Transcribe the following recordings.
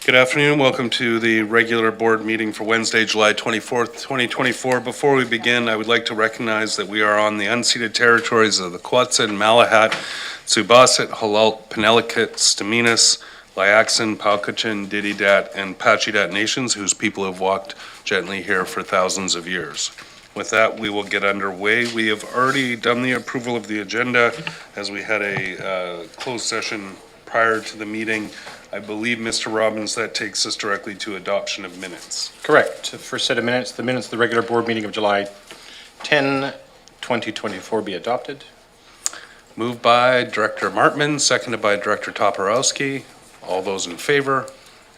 Good afternoon. Welcome to the regular board meeting for Wednesday, July 24th, 2024. Before we begin, I would like to recognize that we are on the unceded territories of the Quetzal, Malahat, Subasit, Halalt, Penelakut, Staminas, Liaxin, Palkachin, Dididat, and Pachidat nations, whose people have walked gently here for thousands of years. With that, we will get underway. We have already done the approval of the agenda as we had a closed session prior to the meeting. I believe, Mr. Robbins, that takes us directly to adoption of minutes. Correct. First set of minutes, the minutes of the regular board meeting of July 10, 2024 be adopted. Moved by Director Martman, seconded by Director Toporowski. All those in favor?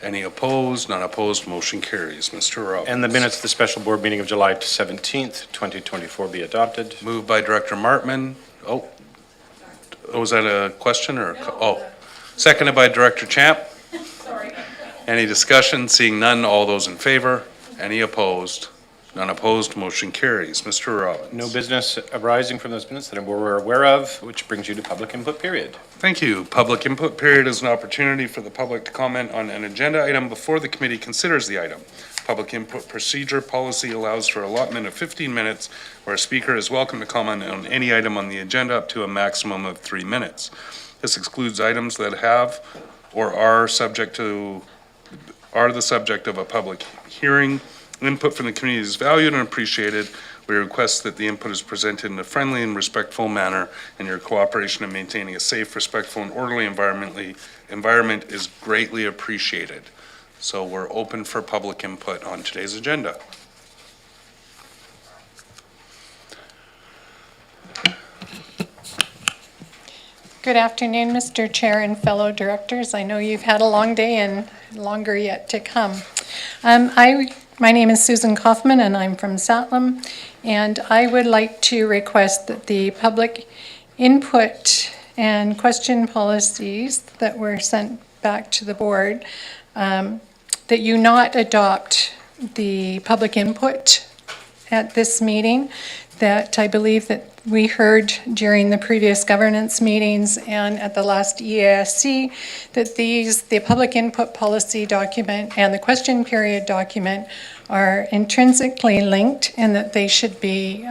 Any opposed? None opposed. Motion carries. Mr. Robbins. And the minutes of the special board meeting of July 17th, 2024 be adopted. Moved by Director Martman. Oh, was that a question or? Seconded by Director Champ. Sorry. Any discussion? Seeing none, all those in favor? Any opposed? None opposed, motion carries. Mr. Robbins. No business arising from those minutes that we're aware of, which brings you to public input period. Thank you. Public input period is an opportunity for the public to comment on an agenda item before the committee considers the item. Public input procedure policy allows for allotment of 15 minutes where a speaker is welcome to comment on any item on the agenda up to a maximum of 3 minutes. This excludes items that have or are the subject of a public hearing. Input from the community is valued and appreciated. We request that the input is presented in a friendly and respectful manner, and your cooperation in maintaining a safe, respectful, and orderly environment is greatly appreciated. So we're open for public input on today's agenda. Good afternoon, Mr. Chair and fellow directors. I know you've had a long day and longer yet to come. My name is Susan Kaufman and I'm from Satlam, and I would like to request that the public input and question policies that were sent back to the board, that you not adopt the public input at this meeting. That I believe that we heard during the previous governance meetings and at the last EASC that the public input policy document and the question period document are intrinsically linked and that they should be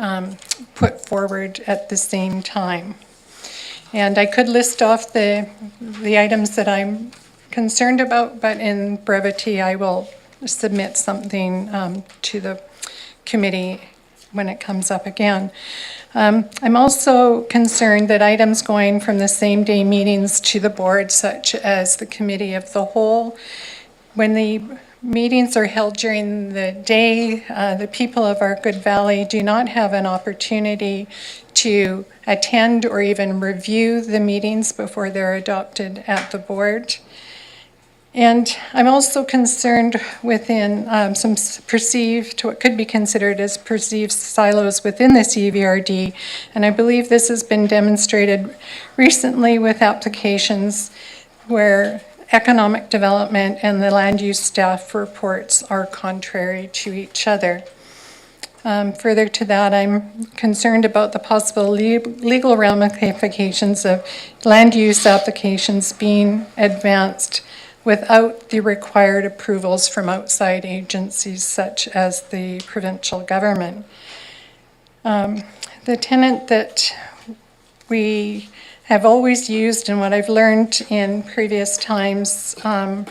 put forward at the same time. And I could list off the items that I'm concerned about, but in brevity I will submit something to the committee when it comes up again. I'm also concerned that items going from the same day meetings to the board, such as the committee of the whole, when the meetings are held during the day, the people of our Good Valley do not have an opportunity to attend or even review the meetings before they're adopted at the board. And I'm also concerned within some perceived, what could be considered as perceived silos within the CVRD, and I believe this has been demonstrated recently with applications where economic development and the land use staff reports are contrary to each other. Further to that, I'm concerned about the possible legal ramifications of land use applications being advanced without the required approvals from outside agencies such as the provincial government. The tenet that we have always used and what I've learned in previous times and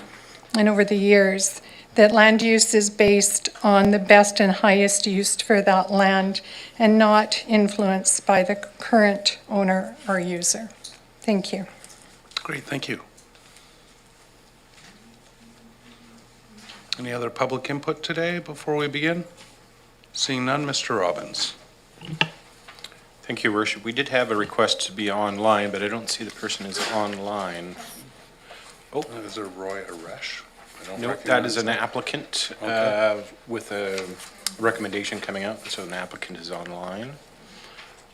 over the years, that land use is based on the best and highest use for that land and not influenced by the current owner or user. Thank you. Great, thank you. Any other public input today before we begin? Seeing none, Mr. Robbins. Thank you, Worship. We did have a request to be online, but I don't see the person is online. Oh, is there Roy Aresh? No, that is an applicant Okay. with a recommendation coming out, so an applicant is online.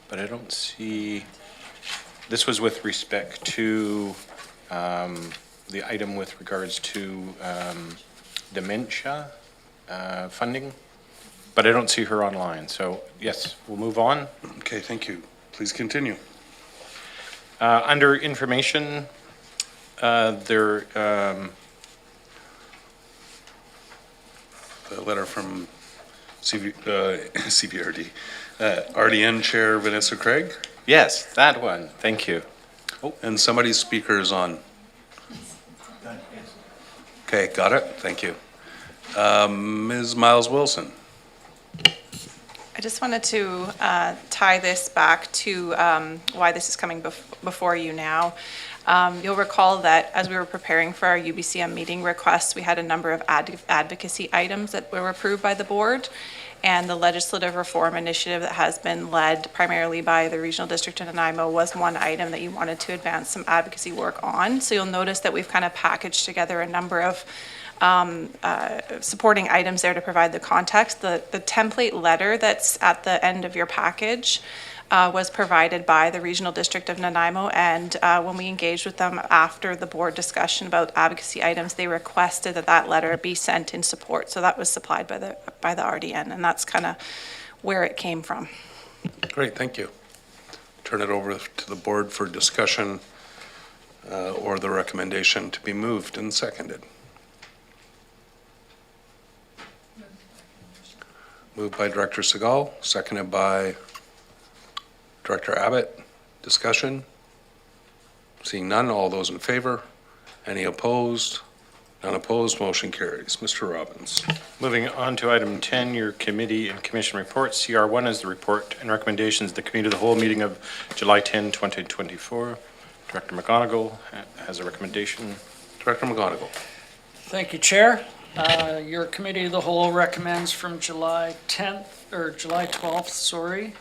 But I don't see, this was with respect to the item with regards to dementia funding, but I don't see her online. So yes, we'll move on. Okay, thank you. Please continue. Under information, there the letter from CVRD. RDN Chair Vanessa Craig, Yes, that one. Thank you. and somebody's speaker is on. Okay, got it, thank you. Ms. Miles Wilson. I just wanted to tie this back to why this is coming before you now. You'll recall that as we were preparing for our UBCM meeting requests, we had a number of advocacy items that were approved by the board. And the legislative reform initiative that has been led primarily by the Regional District in Nanaimo was one item that you wanted to advance some advocacy work on. So you'll notice that we've kind of packaged together a number of supporting items there to provide the context. The template letter that's at the end of your package was provided by the Regional District of Nanaimo, and when we engaged with them after the board discussion about advocacy items, they requested that that letter be sent in support. So that was supplied by the RDN, and that's kind of where it came from. Great, thank you. Turn it over to the board for discussion or the recommendation to be moved and seconded. Moved by Director Segal, seconded by Director Abbott. Discussion? Seeing none, all those in favor? Any opposed? None opposed, motion carries. Mr. Robbins. Moving on to item 10, your committee and commission reports. CR1 is the report and recommendations of the committee of the whole meeting of July 10, 2024. Director McGonigal has a recommendation. Director McGonigal. Thank you, Chair. Your committee of the whole recommends from July 12th,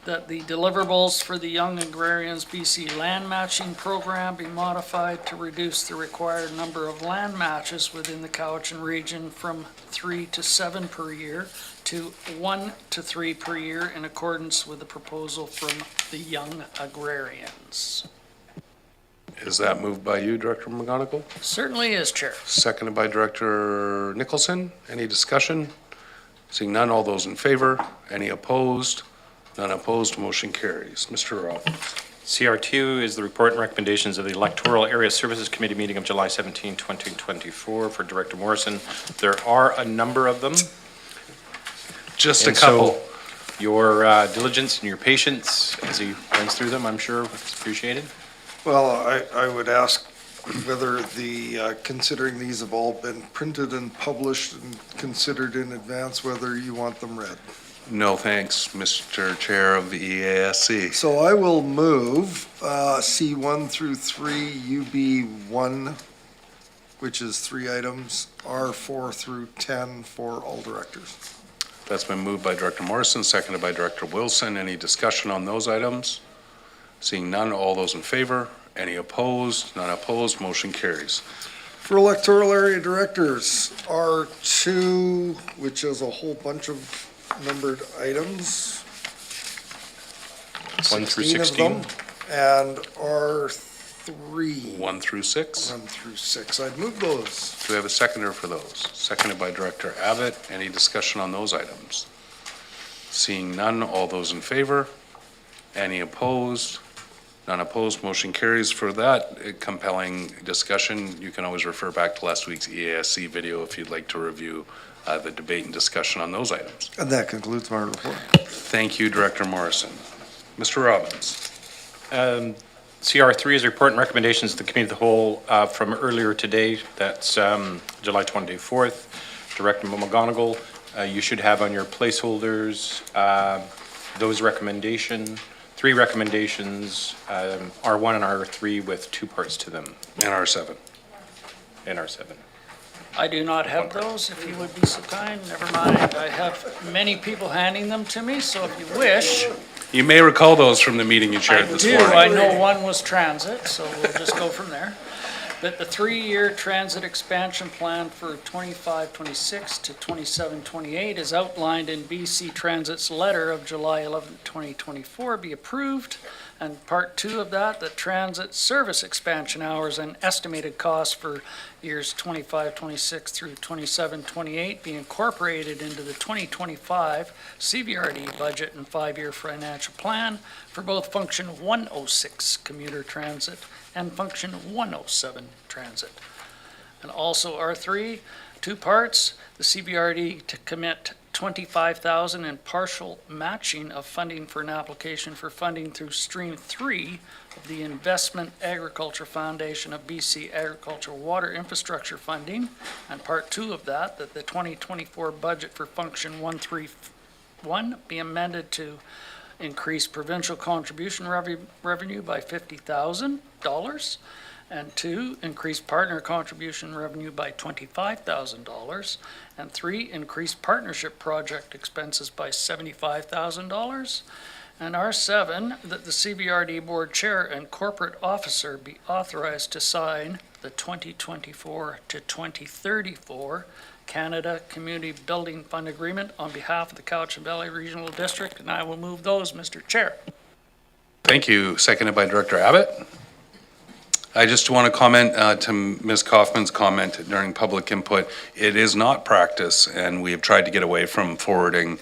that the deliverables for the Young Agrarians BC land matching program be modified to reduce the required number of land matches within the Cowichan region from 3 to 7 per year to 1 to 3 per year in accordance with the proposal from the Young Agrarians. Is that moved by you, Director McGonigal? Certainly is, Chair. Seconded by Director Nicholson. Any discussion? Seeing none, all those in favor? Any opposed? None opposed, motion carries. Mr. Robbins. CR2 is the report and recommendations of the Electoral Area Services Committee meeting of July 17, 2024 for Director Morrison. There are a number of them. Just a And so couple. your diligence and your patience as he runs through them, I'm sure is appreciated. Well, I would ask whether considering these have all been printed and published and considered in advance, whether you want them read. No, thanks, Mr. Chair of the EASC. So I will move C1 through 3, UB1, which is 3 items, R4 through 10 for all directors. That's been moved by Director Morrison, seconded by Director Wilson. Any discussion on those items? Seeing none, all those in favor? Any opposed? None opposed, motion carries. For electoral area directors, R2, which is a whole bunch of numbered items. 1 through 16 of 16. them, and R3. 1 through 6. 1 through 6. I'd move those. Do we have a seconder for those? Seconded by Director Abbott. Any discussion on those items? Seeing none, all those in favor? Any opposed? None opposed, motion carries. For that compelling discussion, you can always refer back to last week's EASC video if you'd like to review the debate and discussion on those items. And that concludes my report. Thank you, Director Morrison. Mr. Robbins. CR3 is a report and recommendations of the committee of the whole from earlier today. That's July 24th. Director McGonigal, you should have on your placeholders those three recommendations, R1 and R3 with 2 parts to them, And R7. and R7. I do not have those, if you would be so kind. Never mind. I have many people handing them to me, so if you wish. You may recall those from the meeting you chaired I this do. morning. I know one was transit, so we'll just go from there. That the 3-year transit expansion plan for 25-26 to 27-28 is outlined in BC Transit's letter of July 11, 2024 be approved. And part 2 of that, transit service expansion hours and estimated costs for years 25-26 through 27-28 be incorporated into the 2025 CVRD budget and 5-year financial plan for both Function 106 commuter transit and Function 107 transit. And also R3, two parts. The CBRD to commit $25,000 in partial matching of funding for an application for funding through Stream 3 of the Investment Agriculture Foundation of BC Agricultural Water Infrastructure Funding. And part 2 of that, that the 2024 budget for Function 131 be amended to increase provincial contribution revenue by $50,000. And 2, increase partner contribution revenue by $25,000. And 3, increase partnership project expenses by $75,000. And R7, that the CBRD Board Chair and Corporate Officer be authorized to sign the 2024 to 2034 Canada Community Building Fund Agreement on behalf of the Cowichan Valley Regional District, and I will move those, Mr. Chair. Thank you. Seconded by Director Abbott. I just want to comment to Ms. Kaufman's comment during public input. It is not practice, and we have tried to get away from forwarding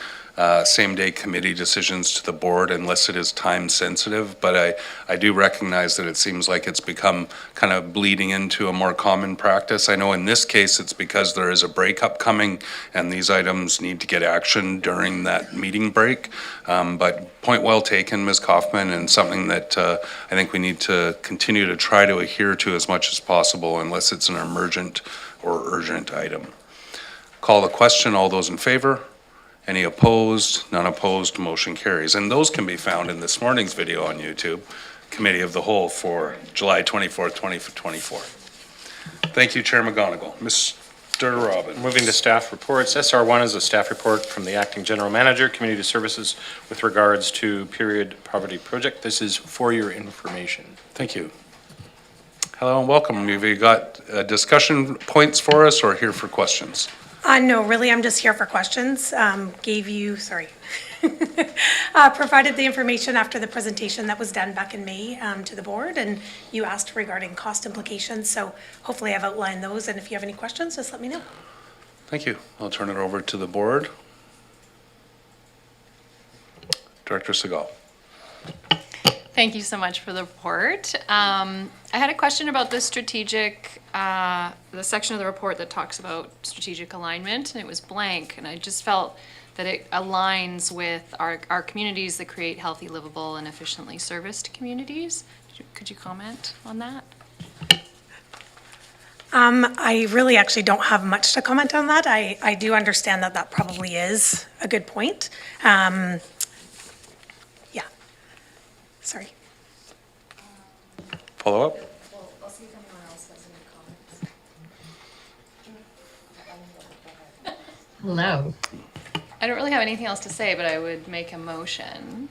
same-day committee decisions to the board unless it is time-sensitive, but I do recognize that it seems like it's become kind of bleeding into a more common practice. I know in this case, it's because there is a breakup coming, and these items need to get action during that meeting break. But point well taken, Ms. Kaufman, and something that I think we need to continue to try to adhere to as much as possible unless it's an emergent or urgent item. Call the question. All those in favor? Any opposed? None opposed. Motion carries. And those can be found in this morning's video on YouTube, Committee of the Whole for July 24th, 2024. Thank you, Chair McGonigal. Mr. Robbins. Moving to staff reports. SR1 is a staff report from the Acting General Manager, Community Services, with regards to period poverty project. This is for your information. Thank you. Hello and welcome. Have you got discussion points for us or here for questions? No, really, I'm just here for questions. Provided the information after the presentation that was done back in May to the board, and you asked regarding cost implications, so hopefully I've outlined those, and if you have any questions, just let me know. Thank you. I'll turn it over to the board. Director Segal. Thank you so much for the report. I had a question about the strategic, the section of the report that talks about strategic alignment, and it was blank, and I just felt that it aligns with our communities that create healthy, livable, and efficiently serviced communities. Could you comment on that? I really actually don't have much to comment on that. I do understand that that probably is a good point. Yeah. Sorry. Follow up? I'll see if anyone else has any comments. Hello. I don't really have anything else to say, but I would make a motion.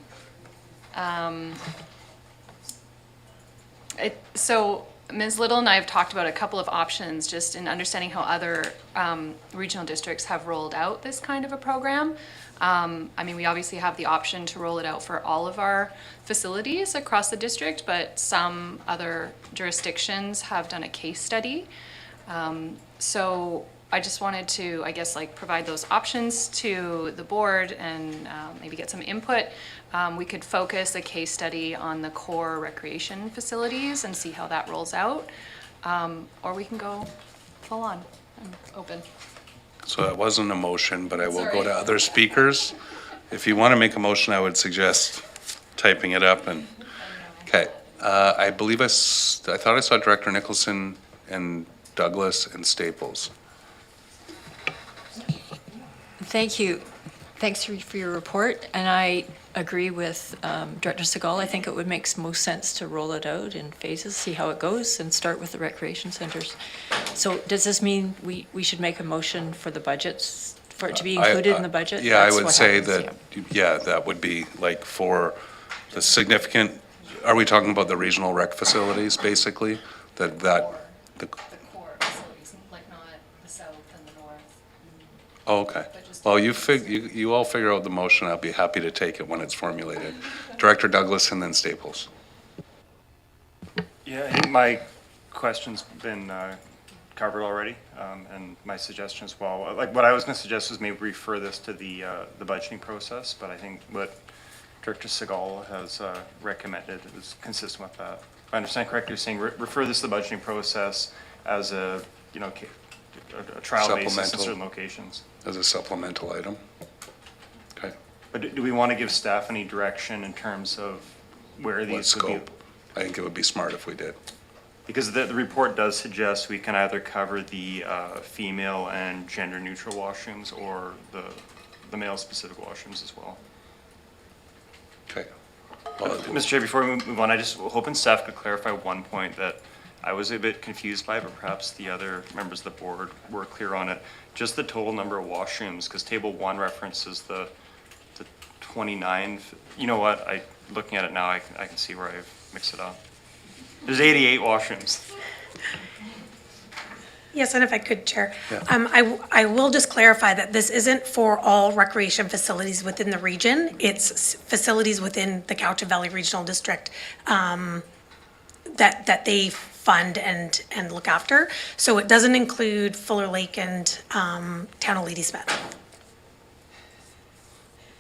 So Ms. Little and I have talked about a couple of options just in understanding how other regional districts have rolled out this kind of a program. I mean, we obviously have the option to roll it out for all of our facilities across the district, but some other jurisdictions have done a case study. So I just wanted to, I guess, like provide those options to the board and maybe get some input. We could focus a case study on the core recreation facilities and see how that rolls out. Or we can go full on and open. So that wasn't a motion, but I will go to Sorry. other speakers. If you want to make a motion, I would suggest typing it up and, okay. I believe I thought I saw Director Nicholson and Douglas and Staples. Thank you. Thanks for your report, and I agree with Director Segal. I think it would make most sense to roll it out in phases, see how it goes, and start with the recreation centers. So does this mean we should make a motion for the budgets, for it to be included in the budget? Yeah, I That's would what say happens, that, yeah, that would be like for the significant, are we talking about the regional rec facilities, basically? The The core facilities, like not the south and the north. oh, okay. Well, you all figure out the motion. I'll be happy to take it when it's formulated. Director Douglas and then Staples. Yeah, I think my question's been covered already, and my suggestion as well. Like, what I was gonna suggest was maybe refer this to the budgeting process, but I think what Director Segal has recommended is consistent with that. If I understand correctly, you're saying refer this to the budgeting process as a, a trial basis in Supplemental. certain locations. As a supplemental item. Okay. But do we want to give staff any direction in terms of where What these would be? scope? I think it would be smart if we did. Because the report does suggest we can either cover the female and gender-neutral washrooms or the male-specific washrooms as well. Okay. Well, Mr. Chair, before we move on, I just hoping staff could clarify one point that I was a bit confused by, but perhaps the other members of the board were clear on it. Just the total number of washrooms, because table 1 references the 29. You know what, looking at it now, I can see where I've mixed it up. There's 88 washrooms. Yes, and if I could, Chair. Yeah. I will just clarify that this isn't for all recreation facilities within the region. It's facilities within the Cowichan Valley Regional District that they fund and look after. So it doesn't include Fuller Lake and Town of Ladysmith.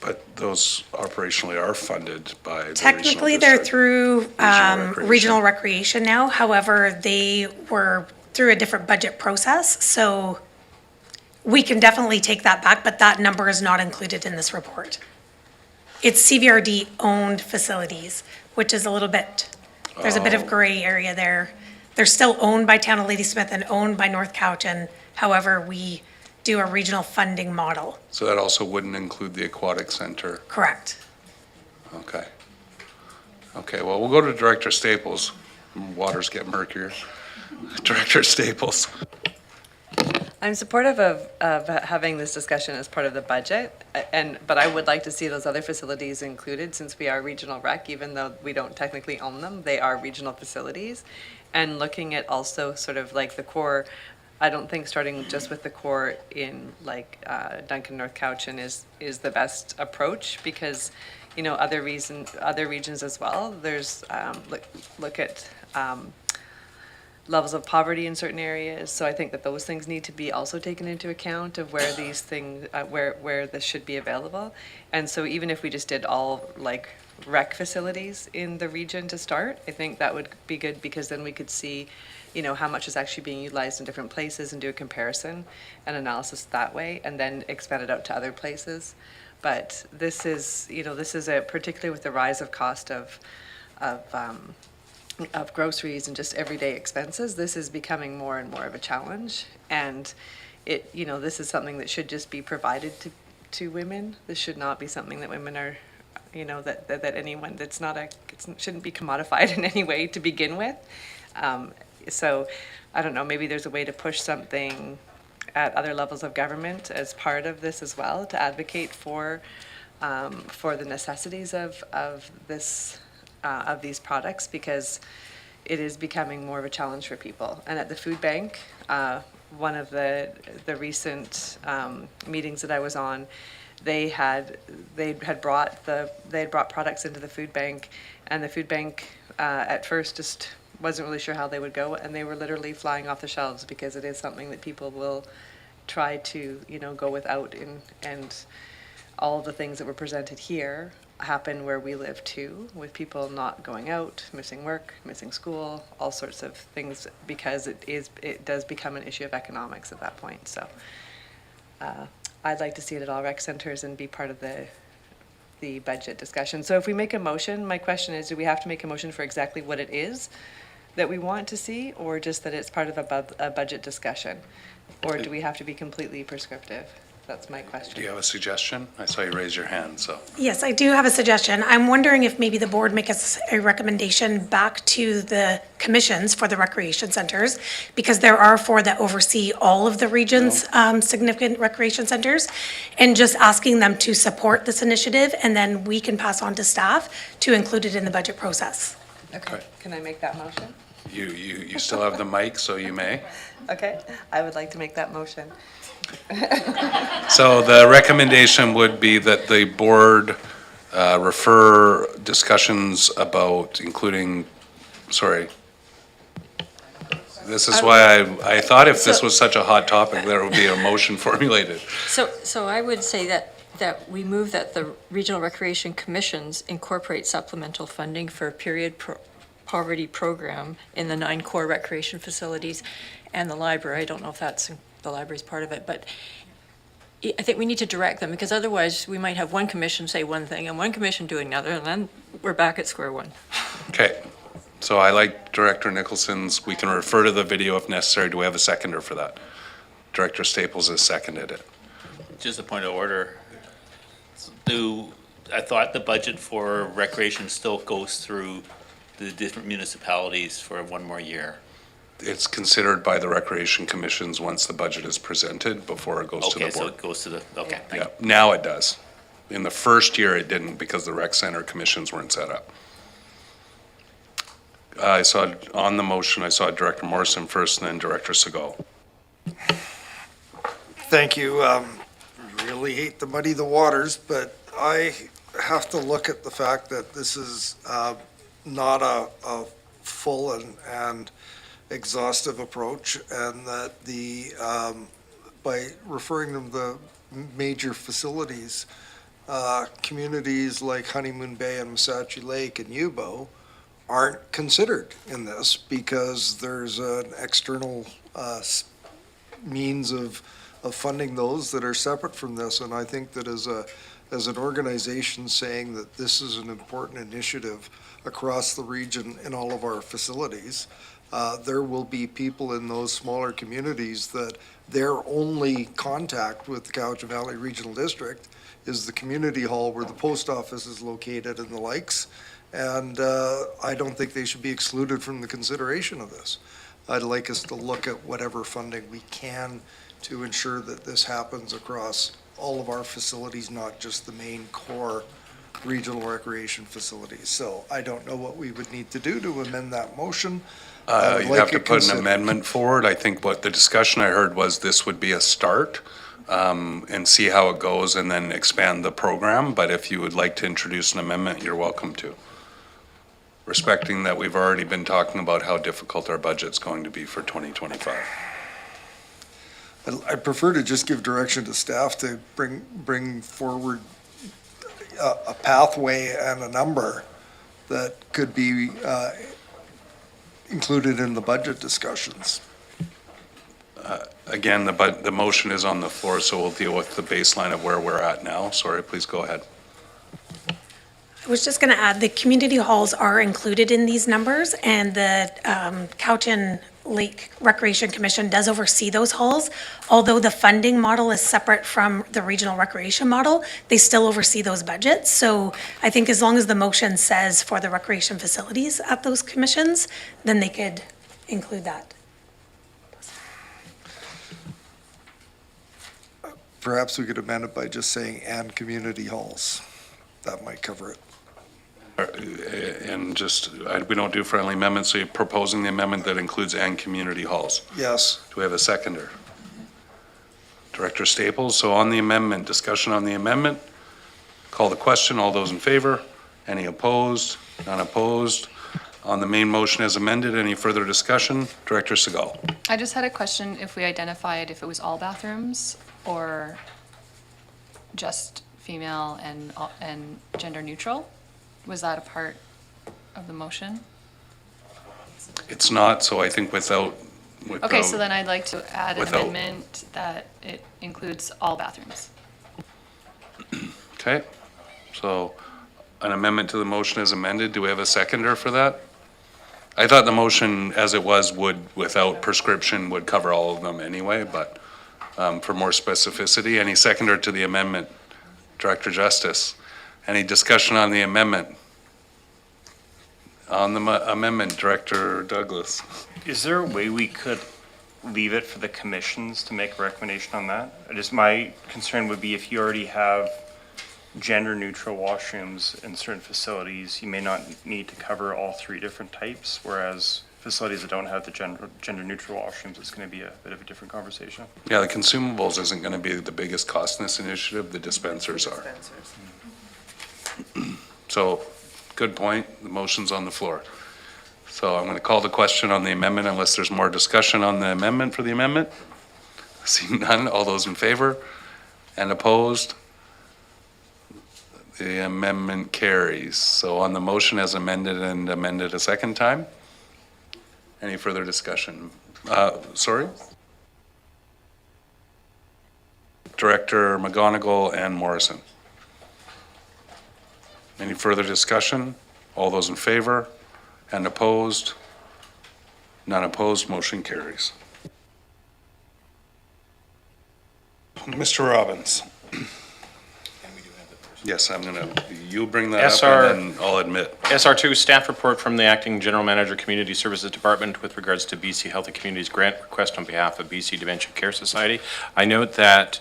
But those operationally are funded by the regional Technically, they're district. through Recreation. regional recreation now. However, they were through a different budget process. So we can definitely take that back, but that number is not included in this report. It's CVRD-owned facilities, which is a little bit, there's a bit of gray area there. They're still owned by Town of Ladysmith and owned by North Cowichan. However, we do a regional funding model. So that also wouldn't include the aquatic center. Correct. Okay. Okay, well, we'll go to Director Staples. Waters get murkier. Director Staples. I'm supportive of having this discussion as part of the budget, but I would like to see those other facilities included since we are regional rec, even though we don't technically own them, they are regional facilities. And looking at also sort of like the core, I don't think starting just with the core in like Duncan, North Cowichan is the best approach because, you know, other regions as well. There's, look at levels of poverty in certain areas. So I think that those things need to be also taken into account of where these things, where this should be available. And so even if we just did all like rec facilities in the region to start, I think that would be good because then we could see, you know, how much is actually being utilized in different places and do a comparison and analysis that way, and then expand it out to other places. But this is, you know, this is a, particularly with the rise of cost of groceries and just everyday expenses, this is becoming more and more of a challenge. And it, you know, this is something that should just be provided to women. This should not be something that women are, you know, that anyone, that's not it shouldn't be commodified in any way to begin with. So I don't know, maybe there's a way to push something at other levels of government as part of this as well, to advocate for the necessities of this, of these products, because it is becoming more of a challenge for people. And at the food bank, one of the recent meetings that I was on, they had brought products into the food bank, and the food bank at first just wasn't really sure how they would go, and they were literally flying off the shelves because it is something that people will try to, you know, go without, and all of the things that were presented here happen where we live too, with people not going out, missing work, missing school, all sorts of things, because it does become an issue of economics at that point. So I'd like to see it at all rec centers and be part of the budget discussion. So if we make a motion, my question is, do we have to make a motion for exactly what it is that we want to see, or just that it's part of a budget discussion? Or do we have to be completely prescriptive? That's my question. Do you have a suggestion? I saw you raise your hand, so. Yes, I do have a suggestion. I'm wondering if maybe the board make us a recommendation back to the commissions for the recreation centers, because there are 4 that oversee all of the region's significant recreation centers, and just asking them to support this initiative, and then we can pass on to staff to include it in the budget process. Okay, can I make that motion? You still have the mic, so you may. Okay, I would like to make that motion. So the recommendation would be that the board refer discussions about including, sorry. This is why I thought if this was such a hot topic, there would be a motion formulated. So I would say that we move that the Regional Recreation Commissions incorporate supplemental funding for a period poverty program in the 9 core recreation facilities and the library. I don't know if that's the library's part of it, but I think we need to direct them, because otherwise we might have one commission say one thing and one commission do another, and then we're back at square one. Okay, so I like Director Nicholson's, we can refer to the video if necessary. Do we have a seconder for that? Director Staples has seconded it. Just a point of order. I thought the budget for recreation still goes through the different municipalities for one more year. It's considered by the Recreation Commissions once the budget is presented before it goes to the Okay, so board. it goes to the, okay. Yeah, now it does. In the first year, it didn't because the rec center commissions weren't set up. I saw, on the motion, I saw Director Morrison first and then Director Segal. Thank you. Really hate to muddy the waters, but I have to look at the fact that this is not a full and exhaustive approach, and that by referring them to major facilities, communities like Honeymoon Bay and Massachi Lake and Yubo aren't considered in this because there's an external means of funding those that are separate from this. And I think that as an organization saying that this is an important initiative across the region in all of our facilities, there will be people in those smaller communities that their only contact with the Cowichan Valley Regional District is the community hall where the post office is located and the likes. And I don't think they should be excluded from the consideration of this. I'd like us to look at whatever funding we can to ensure that this happens across all of our facilities, not just the main core regional recreation facilities. So I don't know what we would need to do to amend that motion. You'd have to put an amendment forward. I think what the discussion I heard was this would be a start, and see how it goes and then expand the program. But if you would like to introduce an amendment, you're welcome to. Respecting that we've already been talking about how difficult our budget's going to be for 2025. I prefer to just give direction to staff to bring forward a pathway and a number that could be included in the budget discussions. Again, the motion is on the floor, so we'll deal with the baseline of where we're at now. Sorry, please go ahead. I was just going to add, the community halls are included in these numbers, and the Cowichan Lake Recreation Commission does oversee those halls. Although the funding model is separate from the regional recreation model, they still oversee those budgets. So I think as long as the motion says for the recreation facilities at those commissions, then they could include that. Perhaps we could amend it by just saying "and community halls." That might cover it. And just, we don't do friendly amendments, so you're proposing the amendment that includes and community halls. Yes. Do we have a seconder? Director Staples, so on the amendment, discussion on the amendment, call the question, all those in favor? Any opposed? None opposed? On the main motion as amended, any further discussion? Director Segal. I just had a question if we identified if it was all bathrooms or just female and gender neutral? Was that a part of the motion? It's not, so I think without. Okay, so then I'd like to add an Without- amendment that it includes all bathrooms. Okay, so an amendment to the motion as amended. Do we have a seconder for that? I thought the motion as it was would, without prescription, would cover all of them anyway, but for more specificity, any seconder to the amendment? Director Justice, any discussion on the amendment? On the amendment, Director Douglas. Is there a way we could leave it for the commissions to make a recommendation on that? My concern would be if you already have gender-neutral washrooms in certain facilities, you may not need to cover all three different types, whereas facilities that don't have the gender-neutral washrooms, it's going to be a bit of a different conversation. Yeah, the consumables isn't going to be the biggest cost in this initiative, the dispensers are. So, good point, the motion's on the floor. So I'm going to call the question on the amendment unless there's more discussion on the amendment for the amendment. Seeing none, all those in favor and opposed? The amendment carries. So on the motion as amended and amended a second time? Any further discussion? Sorry? Director McGonigal and Morrison. Any further discussion? All those in favor and opposed? None opposed, motion carries. Mr. Robbins. Yes, you'll bring that up SR and then I'll admit. SR2, staff report from the Acting General Manager, Community Services Department with regards to BC Healthy Communities grant request on behalf of BC Dementia Care Society. I note that,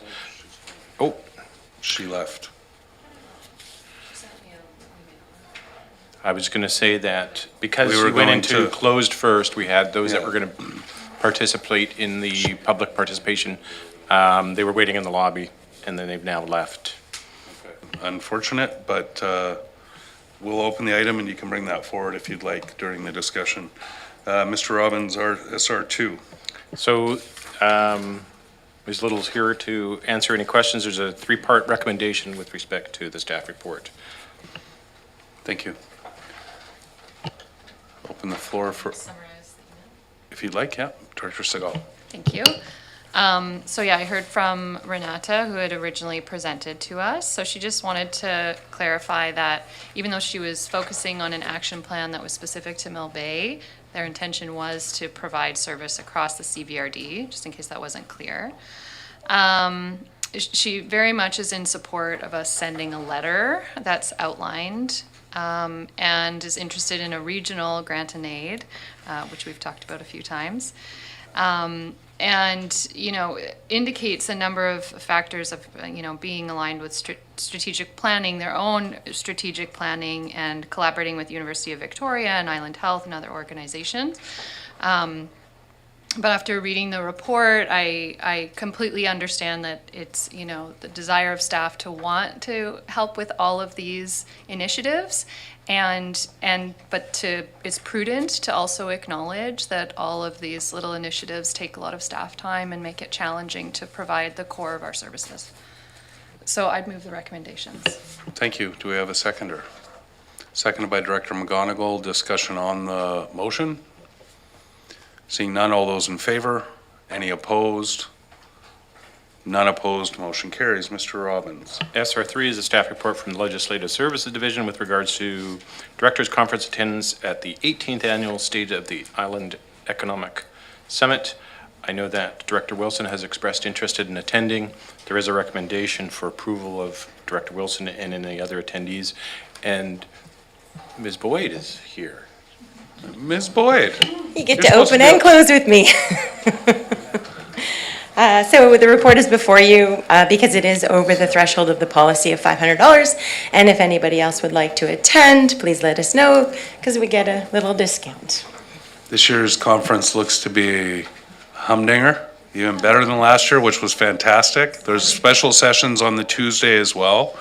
She left. I was going to say that because We were we went going into to- closed first, we had those that Yeah. were going to participate in the public participation. They were waiting in the lobby, and then they've now left. Unfortunate, but we'll open the item and you can bring that forward if you'd like during the discussion. Mr. Robbins, our SR2. So Ms. Little's here to answer any questions. There's a three-part recommendation with respect to the staff report. Thank you. Open the floor for, if you'd like, yeah, Director Segal. Thank you. So yeah, I heard from Renata, who had originally presented to us. So she just wanted to clarify that even though she was focusing on an action plan that was specific to Mill Bay, their intention was to provide service across the CVRD, just in case that wasn't clear. She very much is in support of us sending a letter that's outlined, and is interested in a regional grant and aid, which we've talked about a few times. And, indicates a number of factors of, being aligned with strategic planning, their own strategic planning, and collaborating with University of Victoria and Island Health and other organizations. But after reading the report, I completely understand that it's, the desire of staff to want to help with all of these initiatives. But it's prudent to also acknowledge that all of these little initiatives take a lot of staff time and make it challenging to provide the core of our services. So I'd move the recommendations. Thank you. Do we have a seconder? Seconded by Director McGonigal. Discussion on the motion? Seeing none, all those in favor? Any opposed? None opposed, motion carries. Mr. Robbins. SR3 is a staff report from the Legislative Services Division with regards to Directors' Conference attendance at the 18th Annual State of the Island Economic Summit. I know that Director Wilson has expressed interest in attending. There is a recommendation for approval of Director Wilson and any other attendees. And Ms. Boyd is here. Ms. Boyd. You get You're to supposed open to and close with me. So the report is before you because it is over the threshold of the policy of $500. And if anybody else would like to attend, please let us know because we get a little discount. This year's conference looks to be humdinger, even better than last year, which was fantastic. There's special sessions on the Tuesday as well,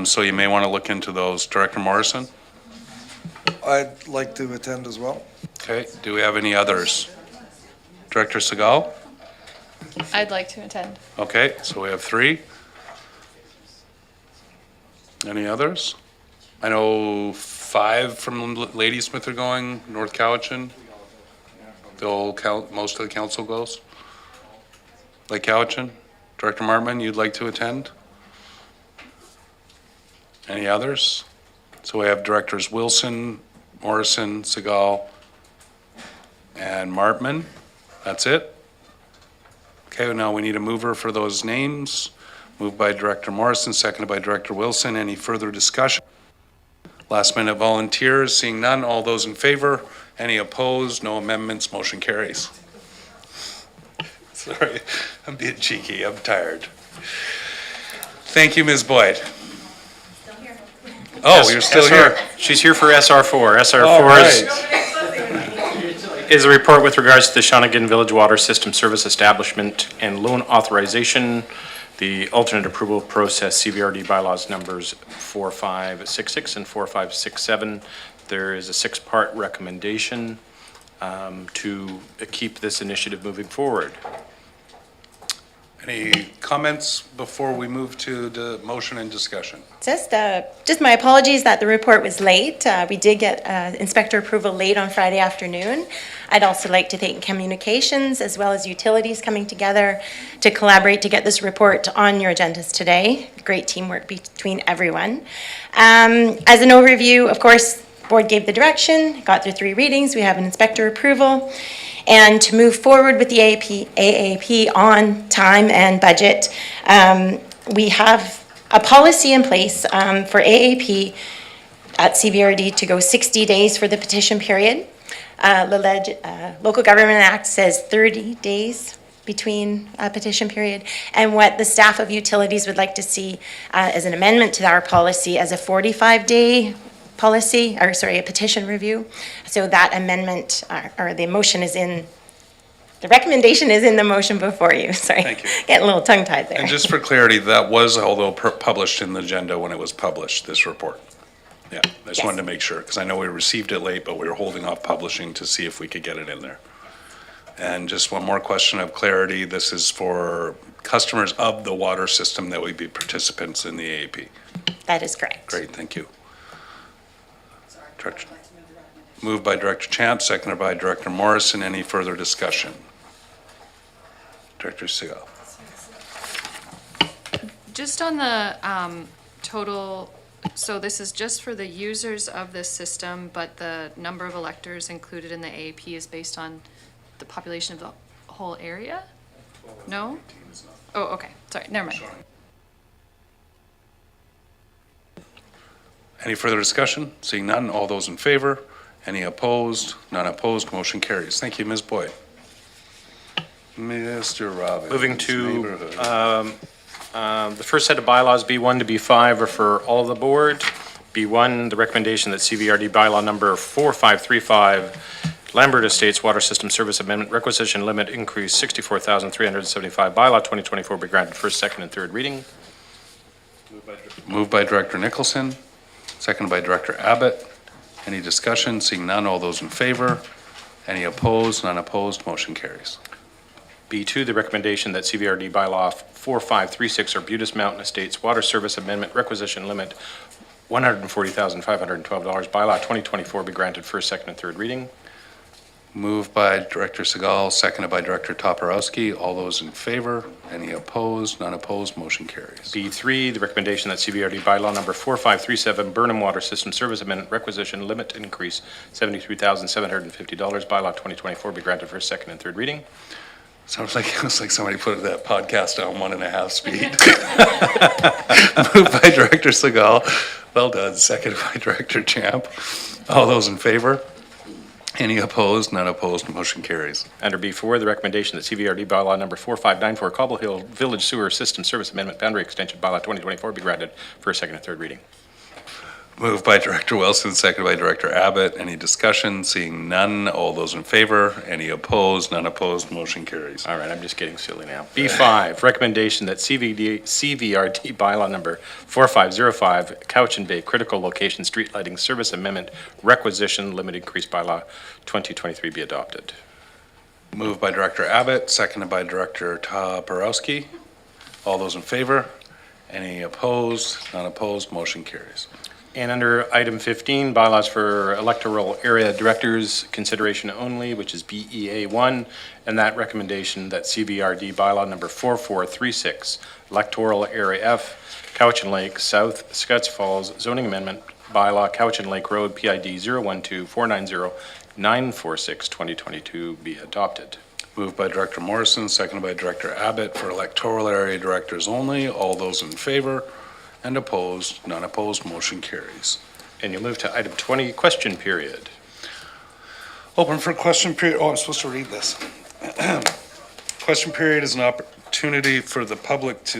so you may want to look into those. Director Morrison? I'd like to attend as well. Okay, do we have any others? Director Segal? I'd like to attend. Okay, so we have three. Any others? I know 5 from Ladysmith are going, North Cowichan. Most of the council goes. Lake Cowichan. Director Martman, you'd like to attend? Any others? So we have Directors Wilson, Morrison, Segal, and Martman. That's it? Okay, now we need a mover for those names. Moved by Director Morrison, seconded by Director Wilson. Any further discussion? Last minute volunteers, seeing none. All those in favor? Any opposed? No amendments, motion carries. Sorry, I'm being cheeky, I'm tired. Thank you, Ms. Boyd. Oh, you're still here. She's here for SR4. All SR4 is a report with regards to the Shawnigan Village Water System Service Establishment and Loan Authorization, the alternate approval process, CVRD bylaws numbers 4566 and 4567. There is a 6-part recommendation to keep this initiative moving forward. Any comments before we move to the motion and discussion? Just my apologies that the report was late. We did get inspector approval late on Friday afternoon. I'd also like to thank Communications as well as Utilities coming together to collaborate to get this report on your agendas today. Great teamwork between everyone. As an overview, of course, board gave the direction, got through 3 readings, we have an inspector approval. And to move forward with the AAP on time and budget, we have a policy in place for AAP at CVRD to go 60 days for the petition period. The Local Government Act says 30 days between a petition period. And what the staff of Utilities would like to see as an amendment to our policy as a 45-day policy, or sorry, a petition review. So that amendment, or the motion is in, the recommendation is in the motion before you. Sorry. Thank you. Getting a little tongue-tied there. And just for clarity, that was, although published in the agenda when it was published, this report. Yeah, I just wanted to make sure, because I know we received it late, but we were holding off publishing to see if we could get it in there. And just one more question of clarity, this is for customers of the water system that would be participants in the AAP. That is correct. Great, thank you. Director. Moved by Director Champ, seconded by Director Morrison. Any further discussion? Director Segal. Just on the total, so this is just for the users of this system, but the number of electors included in the AAP is based on the population of the whole area? No? Oh, okay, sorry, never mind. Any further discussion? Seeing none, all those in favor? Any opposed? None opposed, motion carries. Thank you, Ms. Boyd. Mr. Robbins. Moving to Neighborhood. the first set of bylaws, B1 to B5, are for all of the board. B1, the recommendation that CVRD bylaw number 4535, Lambert Estates Water System Service Amendment Requisition Limit Increase 64,375, bylaw 2024 be granted first, second, and third reading. Moved by Director Nicholson, seconded by Director Abbott. Any discussion? Seeing none, all those in favor? Any opposed? None opposed, motion carries. B2, the recommendation that CVRD bylaw 4536 Arbutus Mountain Estates Water Service Amendment Requisition Limit $140,512, bylaw 2024 be granted first, second, and third reading. Moved by Director Segal, seconded by Director Toporowski. All those in favor? Any opposed? None opposed, motion carries. B3, the recommendation that CVRD bylaw number 4537 Burnham Water System Service Amendment Requisition Limit Increase $73,750, bylaw 2024 be granted first, second, and third reading. Sounds like, it was like somebody put that podcast on 1.5 speed. Moved by Director Segal. Well done. Seconded by Director Champ. All those in favor? Any opposed? None opposed. Motion carries. Under B4, the recommendation that CVRD bylaw number 4594 Cobble Hill Village Sewer System Service Amendment Boundary Extension bylaw 2024 be granted first, second, and third reading. Moved by Director Wilson, seconded by Director Abbott. Any discussion? Seeing none. All those in favor? Any opposed? None opposed. Motion carries. All right, I'm just getting silly now. B5, recommendation that CVRD bylaw number 4505 Couch and Bay Critical Location Street Lighting Service Amendment Requisition Limit Increase bylaw 2023 be adopted. Moved by Director Abbott, seconded by Director Toporowski. All those in favor? Any opposed? None opposed. Motion carries. And under item 15, bylaws for electoral area directors, consideration only, which is BEA1, and that recommendation that CVRD bylaw number 4436, electoral area F, Cowichan Lake, South Scotts Falls zoning amendment bylaw, Cowichan Lake Road, PID 012-490-946, 2022 be adopted. Moved by Director Morrison, seconded by Director Abbott for electoral area directors only. All those in favor? And opposed? None opposed. Motion carries. And you'll move to item 20, question period. Open for question period. Oh, I'm supposed to read this. Question period is an opportunity for the public to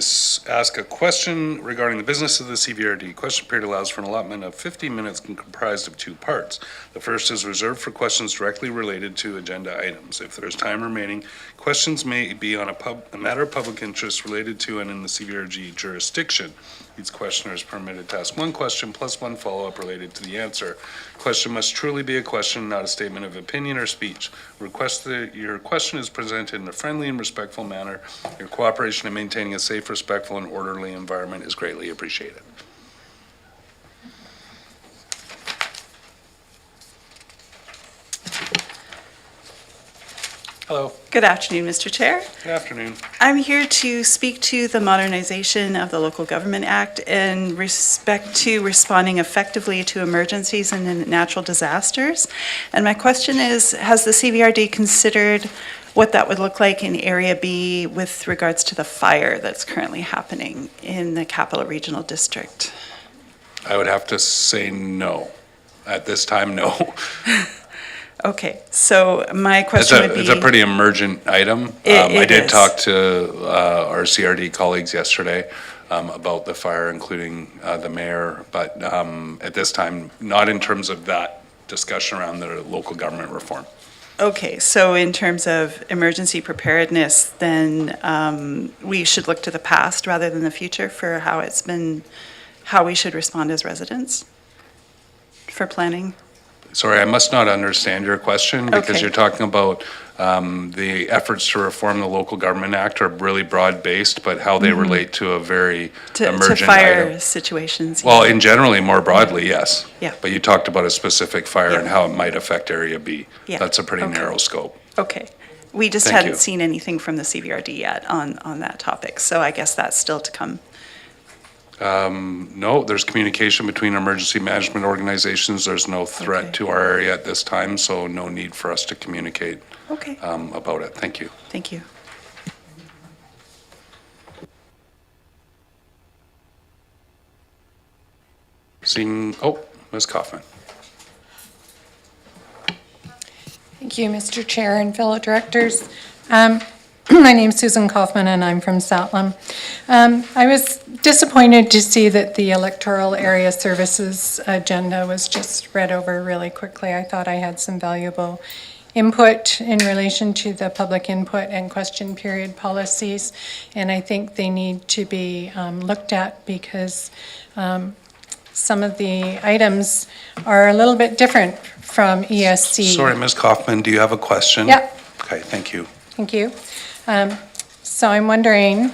ask a question regarding the business of the CVRD. Question period allows for an allotment of 50 minutes and comprised of 2 parts. The first is reserved for questions directly related to agenda items. If there is time remaining, questions may be on a matter of public interest related to and in the CVRD jurisdiction. Each questioner is permitted to ask 1 question plus 1 follow-up related to the answer. Question must truly be a question, not a statement of opinion or speech. Request that your question is presented in a friendly and respectful manner. Your cooperation in maintaining a safe, respectful, and orderly environment is greatly appreciated. Hello. Good afternoon, Mr. Chair. Good afternoon. I'm here to speak to the modernization of the Local Government Act in respect to responding effectively to emergencies and natural disasters. And my question is, has the CVRD considered what that would look like in Area B with regards to the fire that's currently happening in the Capital Regional District? I would have to say no. At this time, no. Okay, so my question would be... It's a pretty emergent item. I did talk to our CRD colleagues yesterday about the fire, including the mayor, but at this time, not in terms of that discussion around the local government reform. Okay, so in terms of emergency preparedness, then we should look to the past rather than the future for how we should respond as residents for planning? Sorry, I must not understand your question because Okay. you're talking about the efforts to reform the Local Government Act are really broad-based, but how they relate to a very To emergent fire item. situations. Well, in generally, more broadly, yes. Yeah. But you talked about a specific fire and Yeah. how it might affect Area B. Yeah. That's a pretty Okay. narrow scope. Okay. We just Thank hadn't you. seen anything from the CVRD yet on that topic, so I guess that's still to come. No, there's communication between emergency management organizations. There's no threat Okay. to our area at this time, so no need for us to communicate Okay, about it. Thank you. thank you. Seeing, Ms. Kaufman. Thank you, Mr. Chair and fellow directors. My name's Susan Kaufman, and I'm from Satlam. I was disappointed to see that the electoral area services agenda was just read over really quickly. I thought I had some valuable input in relation to the public input and question period policies, and I think they need to be looked at because some of the items are a little bit different from ESC. Sorry, Ms. Kaufman, do you have a question? Yep. Okay, thank you. Thank you. So I'm wondering,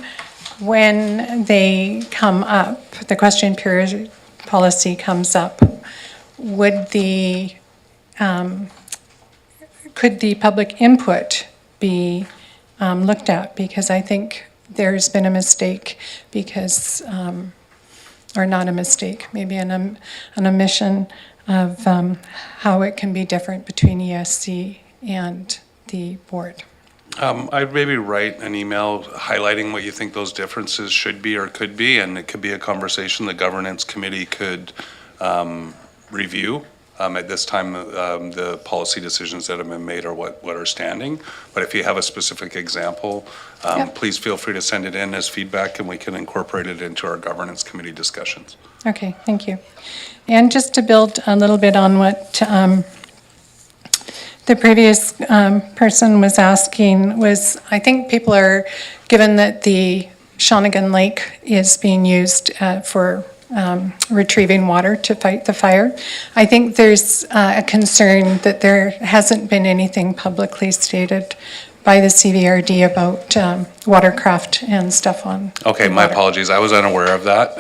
when they come up, the question period policy comes up, could the public input be looked at? Because I think there's been a mistake because, or not a mistake, maybe an omission of how it can be different between ESC and the board. I'd maybe write an email highlighting what you think those differences should be or could be, and it could be a conversation the governance committee could review. At this time, the policy decisions that have been made are what are standing. But if you have a specific example, Yep. please feel free to send it in as feedback, and we can incorporate it into our governance committee discussions. Okay, thank you. And just to build a little bit on what the previous person was asking was, I think people are, given that the Shawnigan Lake is being used for retrieving water to fight the fire, I think there's a concern that there hasn't been anything publicly stated by the CVRD about watercraft and stuff on. Okay, the my water. apologies. I was unaware of that.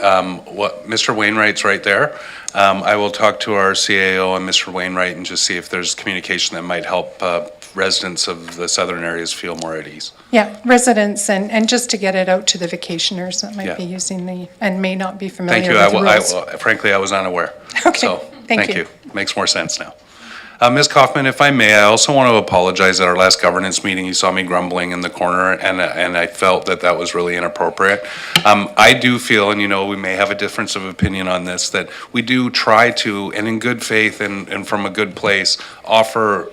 What Mr. Wainwright's right there. I will talk to our CAO and Mr. Wainwright and just see if there's communication that might help residents of the southern areas feel more at ease. Yeah, residents, and just to get it out to the vacationers that Yeah. might be using and may not be Thank familiar you. with the rules. Frankly, I was unaware. Okay, So, thank thank you. you. Makes more sense now. Ms. Kaufman, if I may, I also want to apologize. At our last governance meeting, you saw me grumbling in the corner, and I felt that was really inappropriate. I do feel, and we may have a difference of opinion on this, that we do try to, and in good faith and from a good place, offer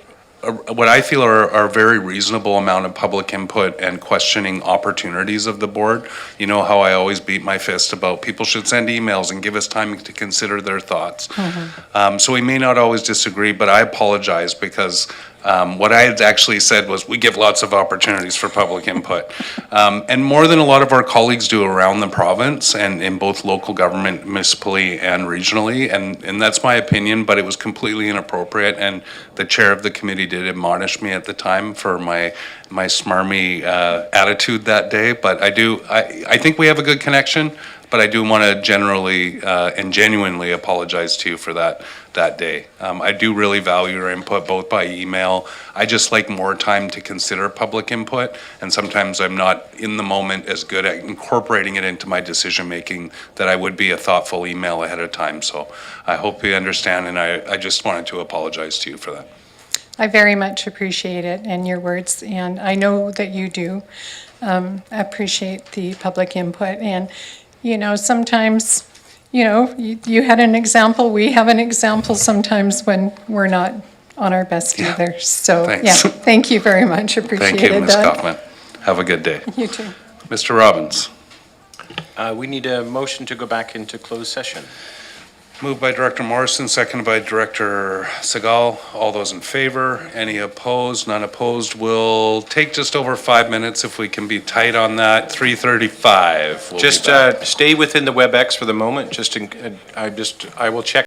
what I feel are a very reasonable amount of public input and questioning opportunities of the board. You know how I always beat my fist about people should send emails and give us time to consider their thoughts. So we may not always disagree, but I apologize because What I had actually said was, we give lots of opportunities for public input. And more than a lot of our colleagues do around the province and in both local government, municipally and regionally. And that's my opinion, but it was completely inappropriate. And the chair of the committee did admonish me at the time for my smarmy attitude that day. But I think we have a good connection, but I do want to generally and genuinely apologize to you for that day. I do really value your input, both by email. I just like more time to consider public input, and sometimes I'm not in the moment as good at incorporating it into my decision-making that I would be a thoughtful email ahead of time. So I hope you understand, and I just wanted to apologize to you for that. I very much appreciate it and your words, and I know that you do appreciate the public input. And, you know, sometimes, you know, you had an example, we have an example sometimes when we're not on our best either. So, yeah, Thanks. thank you very much, appreciated Thank you, Ms. that. Kaufman. Have a good day. You too. Mr. Robbins. We need a motion to go back into closed session. Moved by Director Morrison, seconded by Director Segal. All those in favor? Any opposed? None opposed. We'll take just over 5 minutes if we can be tight on that. 3:35. We'll be Just back. stay within the WebEx for the moment, I will check